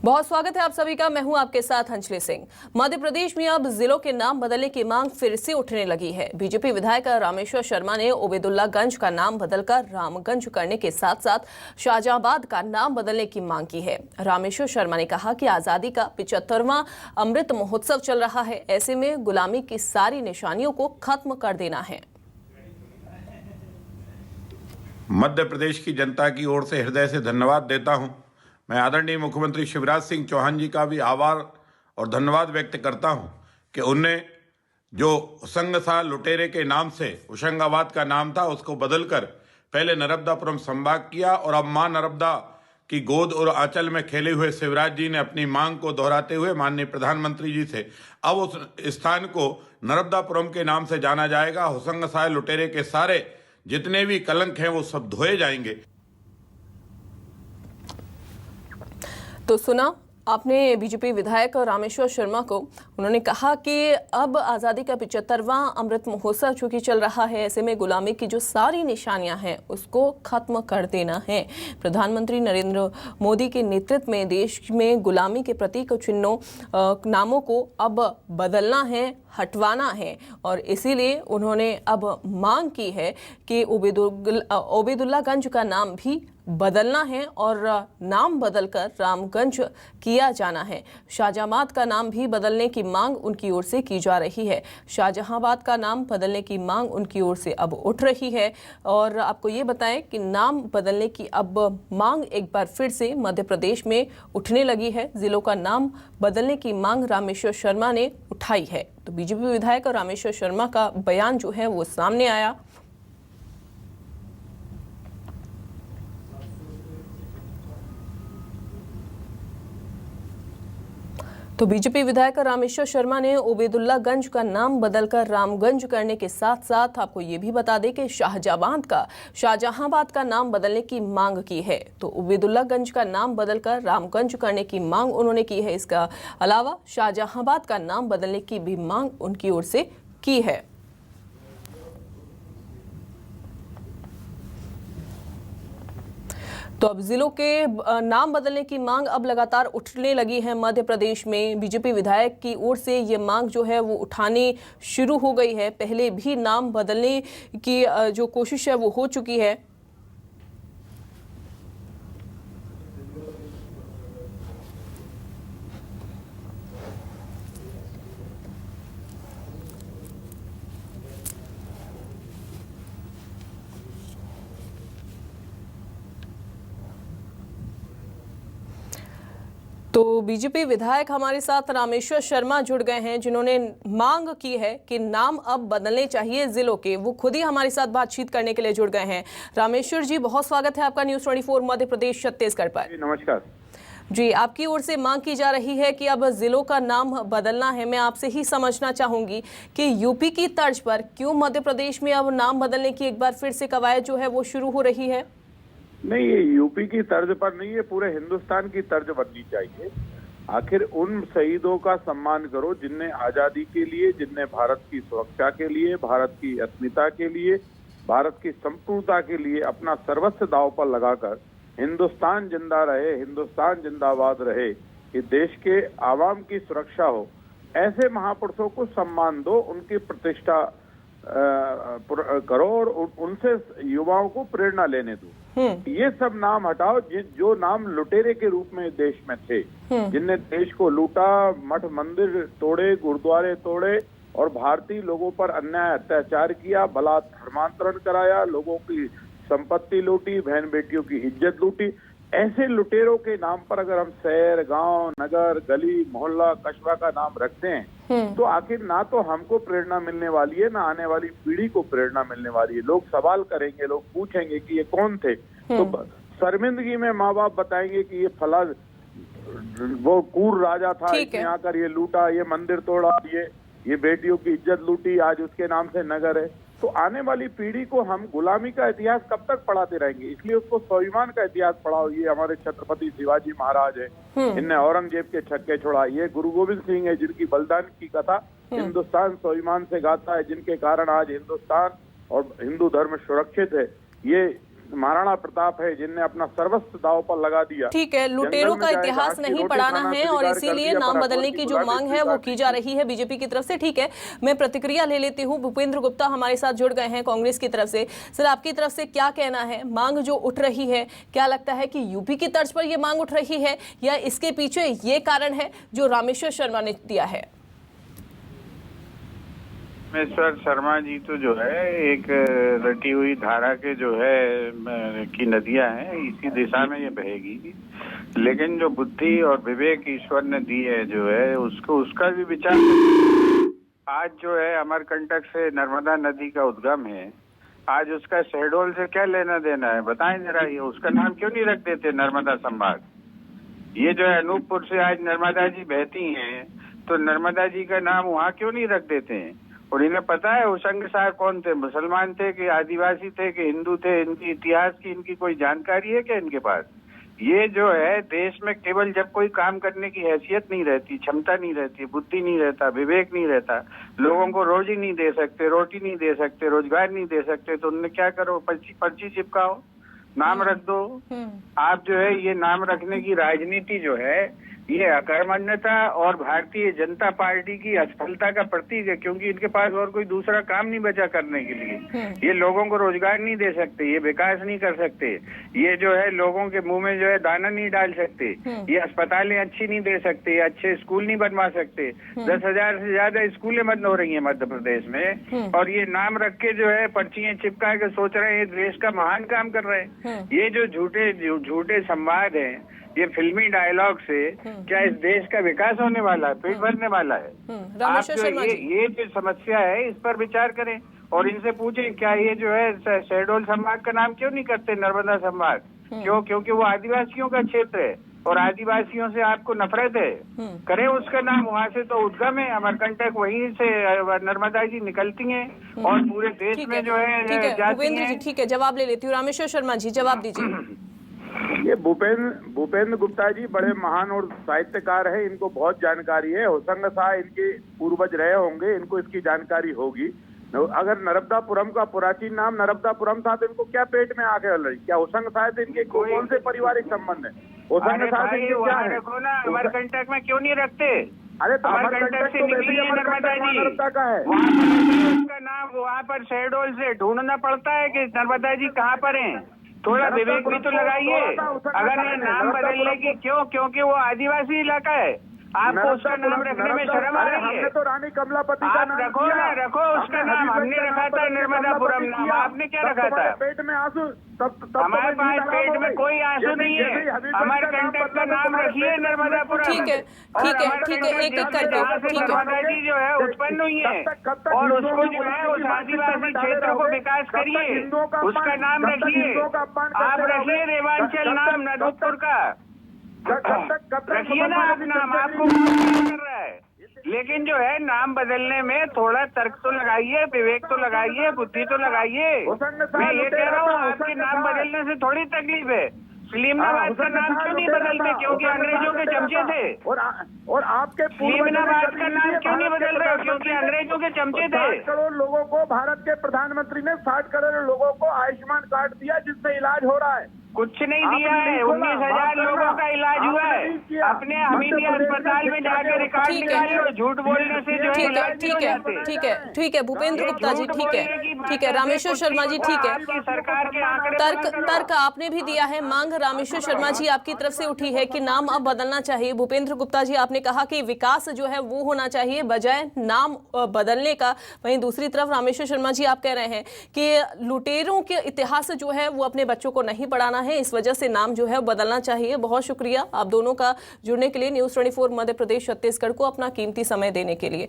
बहुत स्वागत है आप सभी का। मैं हूं आपके साथ अंजलि सिंह। मध्य प्रदेश में अब जिलों के नाम बदलने की मांग फिर से उठने लगी है। बीजेपी विधायक रामेश्वर शर्मा ने ओबेदुल्लागंज का नाम बदलकर रामगंज करने के साथ साथ शाहजहांबाद का नाम बदलने की मांग की है। रामेश्वर शर्मा ने कहा कि आजादी का 75वां अमृत महोत्सव चल रहा है, ऐसे में गुलामी की सारी निशानियों को खत्म कर देना है। मध्य प्रदेश की जनता की ओर से हृदय से धन्यवाद देता हूं। मैं आदरणीय मुख्यमंत्री शिवराज सिंह चौहान जी का भी आभार और धन्यवाद व्यक्त करता हूं कि उनने जो होशंगाबाद लुटेरे के नाम से होशंगाबाद का नाम था उसको बदलकर पहले नर्मदापुरम संभाग किया और अब मां नर्मदा की गोद और आंचल में खेले हुए शिवराज जी ने अपनी मांग को दोहराते हुए माननीय प्रधानमंत्री जी से अब उस स्थान को नर्मदापुरम के नाम से जाना जाएगा। होशंगाबाद लुटेरे के सारे जितने भी कलंक हैं वो सब धोए जाएंगे। तो सुना आपने बीजेपी विधायक रामेश्वर शर्मा को। उन्होंने कहा कि अब आज़ादी का 75वां अमृत महोत्सव चूंकि चल रहा है, ऐसे में गुलामी की जो सारी निशानियां हैं उसको खत्म कर देना है। प्रधानमंत्री नरेंद्र मोदी के नेतृत्व में देश में गुलामी के प्रतीक चिन्हों नामों को अब बदलना है, हटवाना है और इसीलिए उन्होंने अब मांग की है कि ओबेदुल्लागंज का नाम भी बदलना है और नाम बदलकर रामगंज किया जाना है। शाहजहांबाद का नाम भी बदलने की मांग उनकी ओर से की जा रही है। शाहजहांबाद का नाम बदलने की मांग उनकी ओर से अब उठ रही है और आपको ये बताएं कि नाम बदलने की अब मांग एक बार फिर से मध्य प्रदेश में उठने लगी है। जिलों का नाम बदलने की मांग रामेश्वर शर्मा ने उठाई है। तो बीजेपी विधायक रामेश्वर शर्मा का बयान जो है वो सामने आया। तो बीजेपी विधायक रामेश्वर शर्मा ने ओबेदुल्लागंज का नाम बदलकर रामगंज करने के साथ साथ आपको ये भी बता दें कि शाहजहांबाद का नाम बदलने की मांग की है। तो ओबेदुल्लागंज का नाम बदलकर रामगंज करने की मांग उन्होंने की है। इसका अलावा शाहजहांबाद का नाम बदलने की भी मांग उनकी ओर से की है। तो अब जिलों के नाम बदलने की मांग अब लगातार उठने लगी है। मध्य प्रदेश में बीजेपी विधायक की ओर से ये मांग जो है वो उठानी शुरू हो गई है। पहले भी नाम बदलने की जो कोशिश है वो हो चुकी है। तो बीजेपी विधायक हमारे साथ रामेश्वर शर्मा जुड़ गए हैं, जिन्होंने मांग की है कि नाम अब बदलने चाहिए जिलों के। वो खुद ही हमारे साथ बातचीत करने के लिए जुड़ गए हैं। रामेश्वर जी, बहुत स्वागत है आपका न्यूज़ 24 मध्य प्रदेश छत्तीसगढ़ पर। नमस्कार जी, आपकी ओर से मांग की जा रही है कि अब जिलों का नाम बदलना है। मैं आपसे ही समझना चाहूंगी कि यूपी की तर्ज पर क्यों मध्य प्रदेश में अब नाम बदलने की एक बार फिर से कवायद जो है वो शुरू हो रही है? नहीं, ये यूपी की तर्ज पर नहीं, ये पूरे हिंदुस्तान की तर्ज बननी चाहिए। आखिर उन शहीदों का सम्मान करो जिनने आजादी के लिए, जिनने भारत की सुरक्षा के लिए, भारत की अस्मिता के लिए, भारत की संपूर्णता के लिए अपना सर्वस्व दांव पर लगाकर हिंदुस्तान जिंदा रहे, हिंदुस्तान जिंदाबाद रहे, कि देश के आवाम की सुरक्षा हो। ऐसे महापुरुषों को सम्मान दो, उनकी प्रतिष्ठा करो और उनसे युवाओं को प्रेरणा लेने दो। ये सब नाम हटाओ जो नाम लुटेरे के रूप में देश में थे, जिनने देश को लूटा, मठ मंदिर तोड़े, गुरुद्वारे तोड़े और भारतीय लोगों पर अन्याय अत्याचार किया, बलात् धर्मांतरण कराया, लोगों की संपत्ति लूटी, बहन बेटियों की इज्जत लूटी। ऐसे लुटेरों के नाम पर अगर हम शहर, गांव, नगर, गली, मोहल्ला, कस्बा का नाम रखते हैं तो आखिर ना तो हमको प्रेरणा मिलने वाली है, ना आने वाली पीढ़ी को प्रेरणा मिलने वाली है। लोग सवाल करेंगे, लोग पूछेंगे कि ये कौन थे, तो शर्मिंदगी में माँ बाप बताएंगे कि ये फला वो क्रूर राजा था, इसने आकर ये लूटा, ये मंदिर तोड़ा, ये बेटियों की इज्जत लूटी, आज उसके नाम से नगर है। तो आने वाली पीढ़ी को हम गुलामी का इतिहास कब तक पढ़ाते रहेंगे? इसलिए उसको स्वाभिमान का इतिहास पढ़ाओ। ये हमारे छत्रपति शिवाजी महाराज है, इनने औरंगजेब के छक्के छोड़ा। ये गुरु गोविंद सिंह है, जिनकी बलिदान की कथा हिंदुस्तान स्वाभिमान से गाता है, जिनके कारण आज हिंदुस्तान और हिंदू धर्म सुरक्षित है। ये महाराणा प्रताप है जिनने अपना सर्वस्व दांव पर लगा दिया। ठीक है, लुटेरों जंगल का में जाए, इतिहास घास की नहीं रोटी पढ़ाना खाना है स्वीकार और कर इसीलिए दिया, नाम पर बदलने अकबर की की जो गुलामी मांग है वो स्वीकार की जा रही है बीजेपी की तरफ से। ठीक है, मैं प्रतिक्रिया ले लेती हूँ। भूपेंद्र गुप्ता हमारे साथ जुड़ गए हैं कांग्रेस की तरफ से। सर, आपकी तरफ से क्या कहना है? मांग जो उठ रही है, क्या लगता है कि यूपी की तर्ज पर यह मांग उठ रही है या इसके पीछे ये कारण है जो रामेश्वर शर्मा ने दिया है? रामेश्वर शर्मा जी तो जो है एक रटी हुई धारा के जो है की नदियां हैं, इसी दिशा में ये बहेगी। लेकिन जो बुद्धि और विवेक ईश्वर ने दी है जो है उसको उसका भी विचार। आज जो है अमरकंटक से नर्मदा नदी का उद्गम है, आज उसका शहडोल से क्या लेना देना है बताएं जरा। ये उसका नाम क्यों नहीं रख देते नर्मदा संभाग? ये जो है अनूपपुर से आज नर्मदा जी बहती हैं, तो नर्मदा जी का नाम वहाँ क्यों नहीं रख देते हैं? और इन्हें पता है होशंगाबाद कौन थे, मुसलमान थे कि आदिवासी थे कि हिंदू थे? इनकी इतिहास की इनकी कोई जानकारी है क्या इनके पास? ये जो है देश में केवल जब कोई काम करने की हैसियत नहीं रहती, क्षमता नहीं रहती, बुद्धि नहीं रहता, विवेक नहीं रहता, लोगों को रोजी नहीं दे सकते, रोटी नहीं दे सकते, रोजगार नहीं दे सकते, तो उन्हें क्या करो, पर्ची चिपकाओ, नाम रख दो। आप जो है ये नाम रखने की राजनीति जो है ये अकर्मण्यता और भारतीय जनता पार्टी की असफलता का प्रतीक है, क्योंकि इनके पास और कोई दूसरा काम नहीं बचा करने के लिए। ये लोगों को रोजगार नहीं दे सकते, ये विकास नहीं कर सकते, ये जो है लोगों के मुंह में जो है दाना नहीं डाल सकते, ये अस्पतालें अच्छी नहीं दे सकते, अच्छे स्कूल नहीं बनवा सकते। 10,000 से ज्यादा स्कूलें बंद हो रही है मध्य प्रदेश में, और ये नाम रख के जो है पर्चियां चिपका के सोच रहे हैं देश का महान काम कर रहे हैं। ये जो झूठे संवाद हैं, ये फिल्मी डायलॉग से क्या इस देश का विकास होने वाला है? पेट भरने वाला है? आप जो ये जो समस्या है इस पर विचार करें और इनसे पूछें क्या ये जो है शहडोल संभाग का नाम क्यों नहीं करते नर्मदा संभाग? क्यों? क्योंकि वो आदिवासियों का क्षेत्र है और आदिवासियों से आपको नफरत है। करें उसका नाम, वहाँ से तो उद्गम है, अमरकंटक वहीं से नर्मदा जी निकलती हैं और पूरे देश में जो है जाती हैं। ठीक है, जवाब ले लेती हूँ। रामेश्वर शर्मा जी, जवाब दीजिए। ये भूपेंद्र गुप्ता जी बड़े महान और साहित्यकार हैं, इनको बहुत जानकारी है। होशंगाबाद इनके पूर्वज रहे होंगे, इनको इसकी जानकारी होगी। अगर नर्मदापुरम का प्राचीन नाम नर्मदापुरम था तो इनको क्या पेट में आग जल रही? क्या होशंगाबाद इनके कौन से पारिवारिक संबंध है? होशंगाबाद क्या है? अमरकंटक में क्यों नहीं रखते? अरे तो अमरकंटक से निकली है नर्मदा जी, नर्मदा का है उसका नाम वहाँ पर शहडोल से ढूंढना पड़ता है कि नर्मदा जी कहाँ पर हैं। थोड़ा विवेक भी तो लगाइए। अगर ये नाम बदलने की क्योंकि वो आदिवासी इलाका है, आपको उसका नाम रखने में शर्म आ रही है? हमने तो रानी कमलापति का नाम रखो ना, रखो उसका नाम। हमने रखा था नर्मदापुरम नाम, आपने क्या रखा था? पेट में आंसू, हमारे पास पेट में कोई आंसू नहीं है। अमरकंटक का नाम रखिए नर्मदापुरम। ठीक है, एक एक करके। नर्मदा जी जो है उत्पन्न हुई है और उसको जो है उस आदिवासी क्षेत्र को विकास करिए, उसका नाम रखिए। आप रखिए रेवांचल नाम नदुपुर का, रखिए ना आप नाम। आपको कर रहा है, लेकिन जो है नाम बदलने में थोड़ा तर्क तो लगाइए, विवेक तो लगाइए, बुद्धि तो लगाइए। मैं ये कह रहा हूँ आपके नाम बदलने से थोड़ी तकलीफ है। सलीमनाबाद का नाम क्यों नहीं बदलते? क्योंकि अंग्रेजों के चमचे थे। और आपके सलीमनाबाद का नाम क्यों नहीं बदल रहे? क्योंकि अंग्रेजों के चमचे थे। 60 करोड़ लोगों को भारत के प्रधानमंत्री ने 60 करोड़ लोगों को आयुष्मान कार्ड दिया जिससे इलाज हो रहा है। कुछ नहीं दिया है। 19,000 लोगों का इलाज हुआ है। अपने हमीदी अस्पताल में जाके रिकॉर्ड निकाल लो। झूठ बोलने से जो है इलाज नहीं हो जाते। ठीक है भूपेंद्र गुप्ता जी, ठीक है रामेश्वर शर्मा जी, ठीक है। सरकार के आंकड़े तर्क आपने भी दिया है। मांग रामेश्वर शर्मा जी आपकी तरफ से उठी है कि नाम अब बदलना चाहिए। भूपेंद्र गुप्ता जी आपने कहा कि विकास जो है वो होना चाहिए बजाय नाम बदलने का। वहीं दूसरी तरफ रामेश्वर शर्मा जी आप कह रहे हैं कि लुटेरों के इतिहास जो है वो अपने बच्चों को नहीं पढ़ाना है, इस वजह से नाम जो है बदलना चाहिए। बहुत शुक्रिया आप दोनों का जुड़ने के लिए, न्यूज़ 24 मध्य प्रदेश छत्तीसगढ़ को अपना कीमती समय देने के लिए।